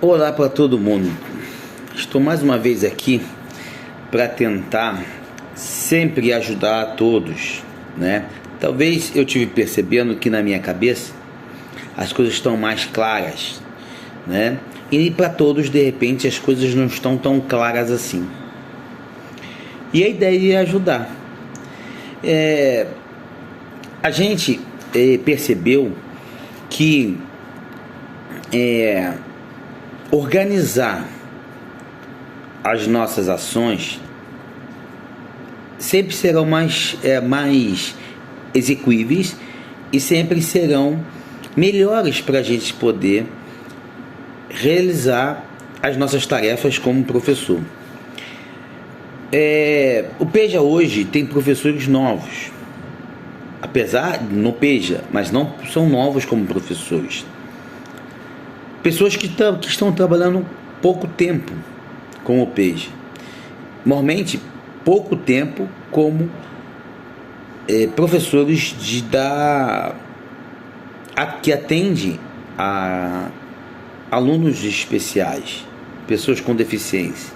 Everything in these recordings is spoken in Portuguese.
Olá para todo mundo. Estou mais uma vez aqui para tentar sempre ajudar a todos, né? Talvez eu estive percebendo que na minha cabeça as coisas estão mais claras, né? E para todos, de repente, as coisas não estão tão claras assim. E a ideia é ajudar. A gente percebeu que organizar as nossas ações sempre serão mais execuíveis e sempre serão melhores para a gente poder realizar as nossas tarefas como professor. O PEJA hoje tem professores novos, apesar no PEJA, mas não são novos como professores. Pessoas que estão trabalhando pouco tempo com o PEJA, normalmente pouco tempo como professores que atendem a alunos especiais, pessoas com deficiência.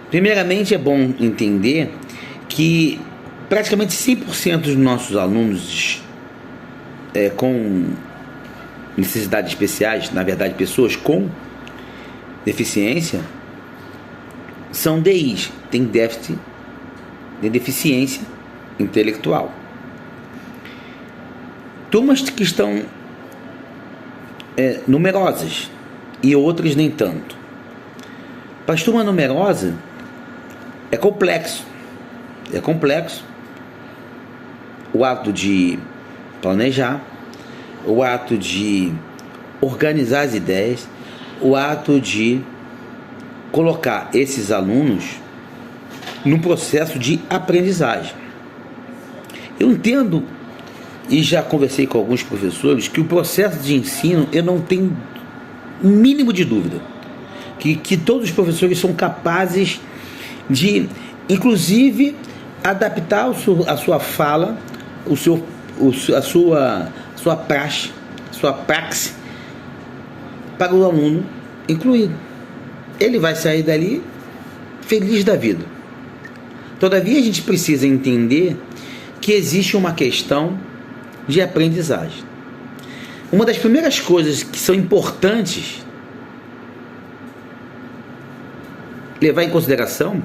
Primeiramente, é bom entender que praticamente 100% dos nossos alunos com necessidades especiais, na verdade pessoas com deficiência, são DIs, tem déficit de deficiência intelectual. Turmas que estão numerosas e outras nem tanto. Para as turmas numerosas é complexo o ato de planejar, o ato de organizar as ideias, o ato de colocar esses alunos no processo de aprendizagem. Eu entendo e já conversei com alguns professores que o processo de ensino, eu não tenho um mínimo de dúvida que todos os professores são capazes de, inclusive, adaptar a sua fala, a sua praxe para o aluno incluído. Ele vai sair dali feliz da vida. Todavia, a gente precisa entender que existe uma questão de aprendizagem. Uma das primeiras coisas que são importantes levar em consideração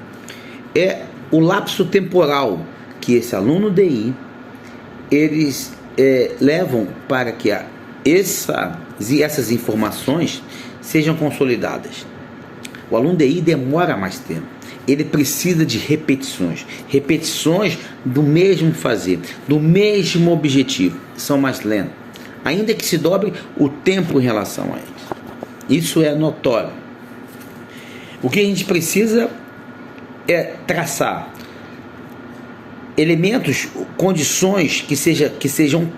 é o lapso temporal que esse aluno DI eles levam para que essas informações sejam consolidadas. O aluno DI demora mais tempo. Ele precisa de repetições do mesmo fazer, do mesmo objetivo. São mais lentos, ainda que se dobre o tempo em relação a eles. Isso é notório. O que a gente precisa é traçar elementos, condições que sejam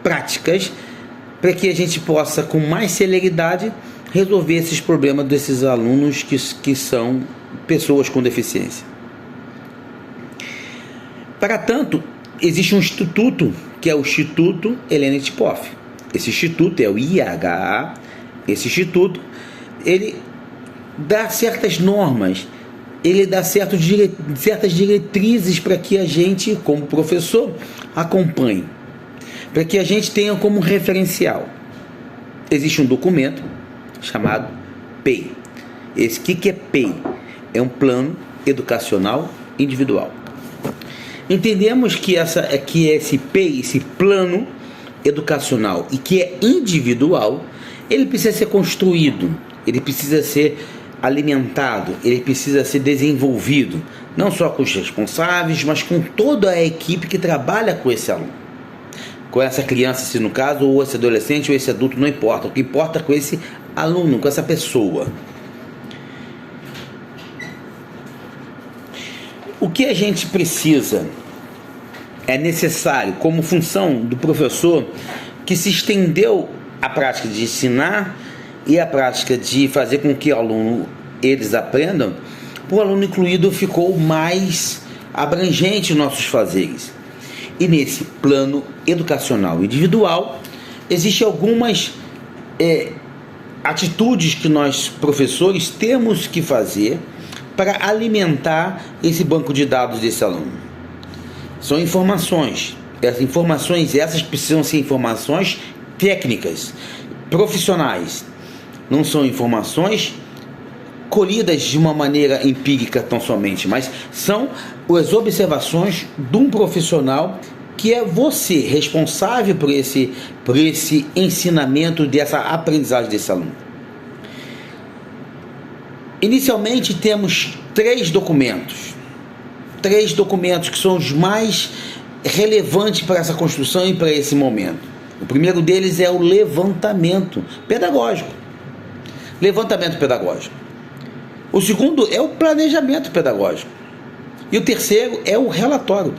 práticas para que a gente possa, com mais celeridade, resolver esses problemas desses alunos que são pessoas com deficiência. Para tanto, existe um instituto, que é o Instituto Helena Tipoff. Esse instituto é o IHA. Esse instituto, ele dá certas normas, ele dá certas diretrizes para que a gente, como professor, acompanhe, para que a gente tenha como referencial. Existe um documento chamado PEI. O que é PEI? É um plano educacional individual. Entendemos que esse PEI, esse plano educacional, e que é individual, ele precisa ser construído, ele precisa ser alimentado, ele precisa ser desenvolvido, não só com os responsáveis, mas com toda a equipe que trabalha com esse aluno, com essa criança, se no caso, ou esse adolescente, ou esse adulto, não importa. O que importa é com esse aluno, com essa pessoa. O que a gente precisa, é necessário, como função do professor, que se estendeu a prática de ensinar e a prática de fazer com que eles aprendam, o aluno incluído ficou mais abrangente em nossos fazeres. E nesse plano educacional individual, existem algumas atitudes que nós, professores, temos que fazer para alimentar esse banco de dados desse aluno. São informações. Essas precisam ser informações técnicas, profissionais. Não são informações colhidas de uma maneira empírica tão somente, mas são as observações de um profissional que é você, responsável por esse ensinamento, dessa aprendizagem desse aluno. Inicialmente temos três documentos que são os mais relevantes para essa construção e para esse momento. O primeiro deles é o levantamento pedagógico. O segundo é o planejamento pedagógico. E o terceiro é o relatório.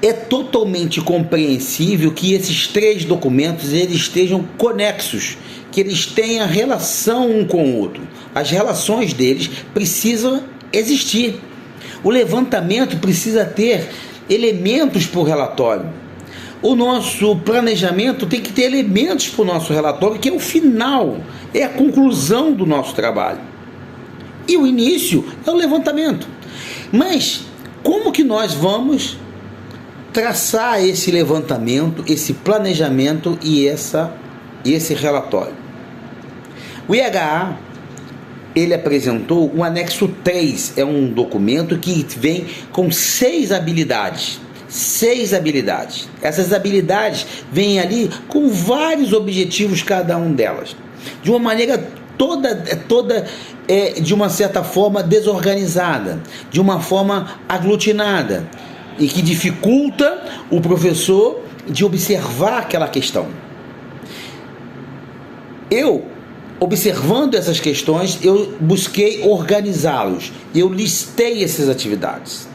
É totalmente compreensível que esses três documentos eles estejam conexos, que eles tenham relação um com o outro. As relações deles precisam existir. O levantamento precisa ter elementos para o relatório. O nosso planejamento tem que ter elementos para o nosso relatório, que é o final, é a conclusão do nosso trabalho. E o início é o levantamento. Mas como que nós vamos traçar esse levantamento, esse planejamento e esse relatório? O IHA, ele apresentou o anexo 3, é um documento que vem com 6 habilidades. Essas habilidades vêm ali com vários objetivos, cada um delas, de uma maneira toda de uma certa forma desorganizada, de uma forma aglutinada, e que dificulta o professor de observar aquela questão. Observando essas questões, eu busquei organizá-los, eu listei essas atividades.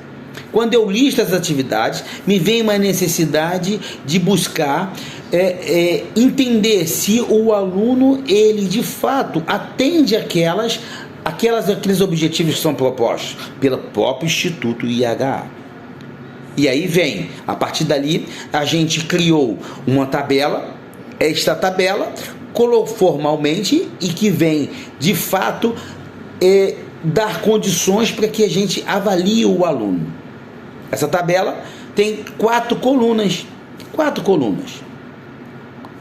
Quando eu listo as atividades, me vem uma necessidade de buscar entender se o aluno, ele de fato atende aqueles objetivos que são propostos pelo próprio Instituto IHA. E aí vem, a partir dali, a gente criou uma tabela, esta tabela colocou formalmente e que vem, de fato, dar condições para que a gente avalie o aluno. Essa tabela tem 4 colunas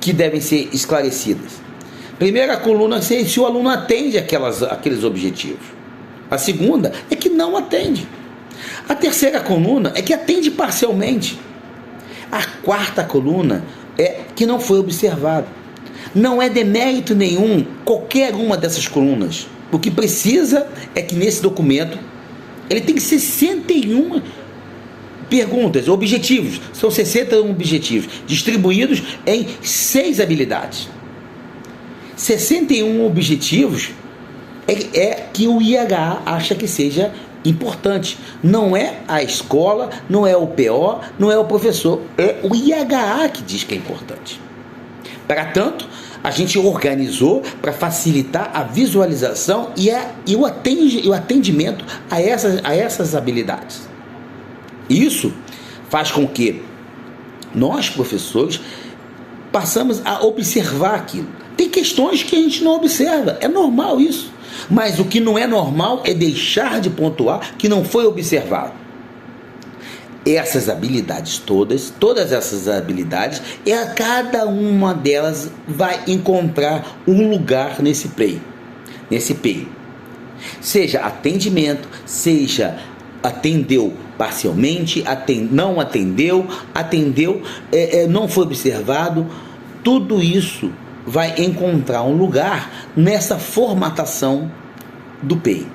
que devem ser esclarecidas. Primeira coluna é se o aluno atende aqueles objetivos. A segunda é que não atende. A terceira coluna é que atende parcialmente. A quarta coluna é que não foi observado. Não é demérito nenhum qualquer uma dessas colunas. O que precisa é que nesse documento ele tem 61 perguntas, objetivos. São 61 objetivos distribuídos em 6 habilidades. 61 objetivos é que o IHA acha que seja importante. Não é a escola, não é o PO, não é o professor, é o IHA que diz que é importante. Para tanto, a gente organizou para facilitar a visualização e o atendimento a essas habilidades. Isso faz com que nós, professores, passamos a observar aquilo. Tem questões que a gente não observa, é normal isso. Mas o que não é normal é deixar de pontuar que não foi observado. Essas habilidades todas essas habilidades, cada uma delas vai encontrar um lugar nesse PEI. Seja atendimento, seja atendeu parcialmente, não atendeu, não foi observado, tudo isso vai encontrar um lugar nessa formatação do PEI.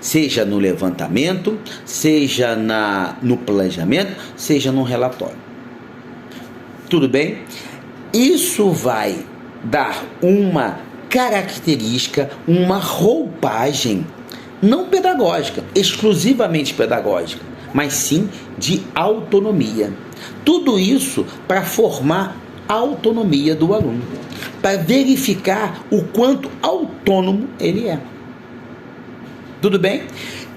Seja no levantamento, seja no planejamento, seja no relatório. Tudo bem? Isso vai dar uma característica, uma roupagem, não pedagógica, exclusivamente pedagógica, mas sim de autonomia. Tudo isso para formar a autonomia do aluno, para verificar o quanto autônomo ele é. Tudo bem?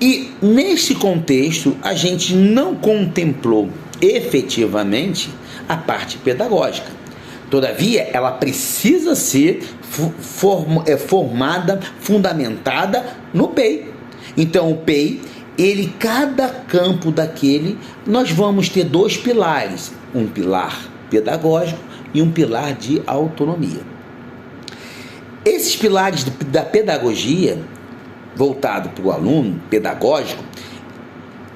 E nesse contexto, a gente não contemplou efetivamente a parte pedagógica. Todavia, ela precisa ser formada, fundamentada no PEI. Então, o PEI, cada campo daquele, nós vamos ter 2 pilares, um pilar pedagógico e um pilar de autonomia. Esses pilares da pedagogia, voltado para o aluno, pedagógico,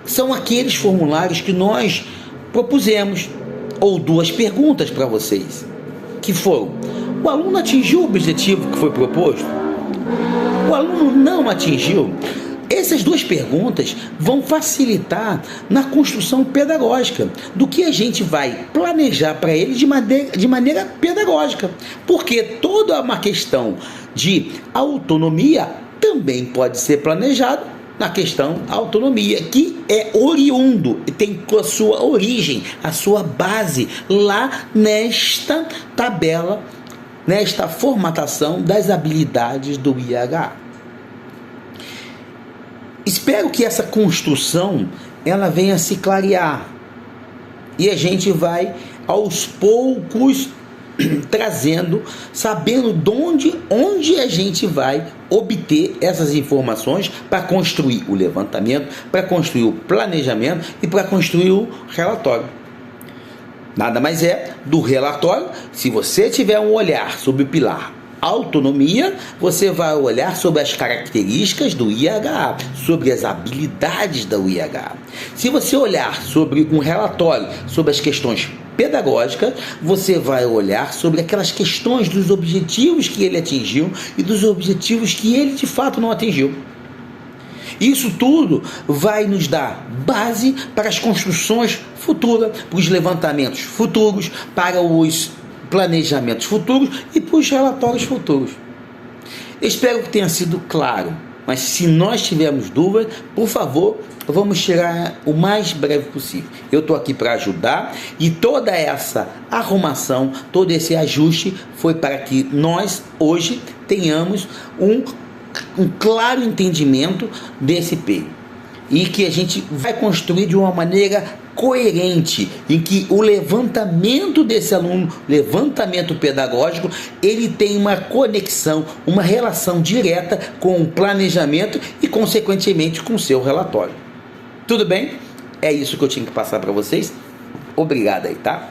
são aqueles formulários que nós propusemos, ou 2 perguntas para vocês, que foram: o aluno atingiu o objetivo que foi proposto? O aluno não atingiu? Essas 2 perguntas vão facilitar na construção pedagógica, do que a gente vai planejar para ele de maneira pedagógica, porque toda uma questão de autonomia também pode ser planejado na questão autonomia, que é oriundo, tem a sua origem, a sua base lá nesta tabela, nesta formatação das habilidades do IHA. Espero que essa construção ela venha se clarear e a gente vai aos poucos trazendo, sabendo onde a gente vai obter essas informações para construir o levantamento, para construir o planejamento e para construir o relatório. Nada mais é do relatório. Se você tiver um olhar sobre o pilar autonomia, você vai olhar sobre as características do IHA, sobre as habilidades do IHA. Se você olhar sobre um relatório sobre as questões pedagógicas, você vai olhar sobre aquelas questões dos objetivos que ele atingiu e dos objetivos que ele de fato não atingiu. Isso tudo vai nos dar base para as construções futuras, para os levantamentos futuros, para os planejamentos futuros e para os relatórios futuros. Espero que tenha sido claro, mas se nós tivermos dúvidas, por favor, vamos tirar o mais breve possível. Eu estou aqui para ajudar e toda essa arrumação, todo esse ajuste foi para que nós hoje tenhamos um claro entendimento desse PEI e que a gente vai construir de uma maneira coerente, em que o levantamento desse aluno, levantamento pedagógico, ele tem uma conexão, uma relação direta com o planejamento e, consequentemente, com o seu relatório. Tudo bem? É isso que eu tinha que passar para vocês. Obrigado aí, tá?